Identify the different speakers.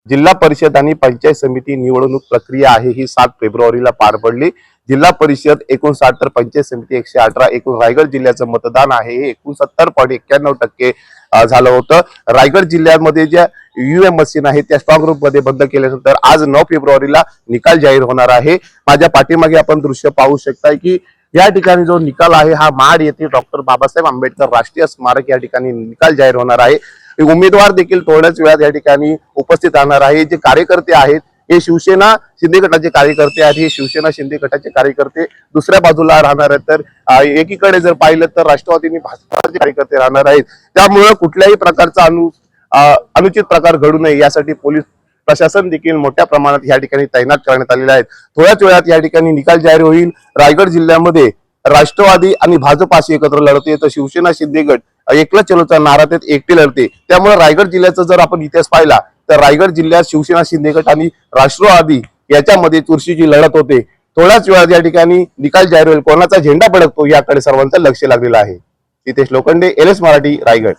Speaker 1: जिल्हा परिषद आणि पंचायत समिती निवडणूक प्रक्रिया आहे ही 7 फेब्रुवारीला पार पडली। जिल्हा परिषद 59 तर पंचायत समिती 118 एकूण रायगड जिल्ह्याचं मतदान आहे हे 69.91% झालं होतं। रायगड जिल्ह्यामध्ये ज्या ईव्हीएम मशीन आहे त्या स्ट्रॉंग रूम मध्ये बंद केल्यानंतर आज 9 फेब्रुवारीला निकाल जाहीर होणार आहे। माझ्या पाठीमागे आपण दृश्य पाहू शकताय की या ठिकाणी जो निकाल आहे हा महाड येथे डॉक्टर बाबासाहेब आंबेडकर राष्ट्रीय स्मारक या ठिकाणी निकाल जाहीर होणार आहे। उमेदवार देखील थोड्याच वेळात या ठिकाणी उपस्थित राहणार आहे। जे कार्यकर्ते आहेत हे शिवसेना शिंदे गटाचे कार्यकर्ते आहेत। हे शिवसेना शिंदे गटाचे कार्यकर्ते दुसऱ्या बाजूला राहणार आहेत, तर एकीकडे जर पाहिलं तर राष्ट्रवादी आणि भाजपाचे कार्यकर्ते राहणार आहेत। त्यामुळे कुठल्याही प्रकारचा अनुचित प्रकार घडू नये यासाठी पोलीस प्रशासन देखील मोठ्या प्रमाणात या ठिकाणी तैनात करण्यात आलेले आहेत। थोड्याच वेळात या ठिकाणी निकाल जाहीर होईल। रायगड जिल्ह्यामध्ये राष्ट्रवादी आणि भाजपाशी एकत्र लढते, तर शिवसेना शिंदे गट एकला चलोचा नारा त्यात एकटे लढते। त्यामुळे रायगड जिल्ह्याचा जर आपण इतिहास पाहिला तर रायगड जिल्ह्यात शिवसेना शिंदे गट आणि राष्ट्रवादी याच्यामध्ये चुरशीची लढत होते। थोड्याच वेळात या ठिकाणी निकाल जाहीर होईल, कोणाचा झेंडा फडकतो याकडे सर्वांचं लक्ष लागलेलं आहे। नितेश लोखंडे, LS मराठी, रायगड।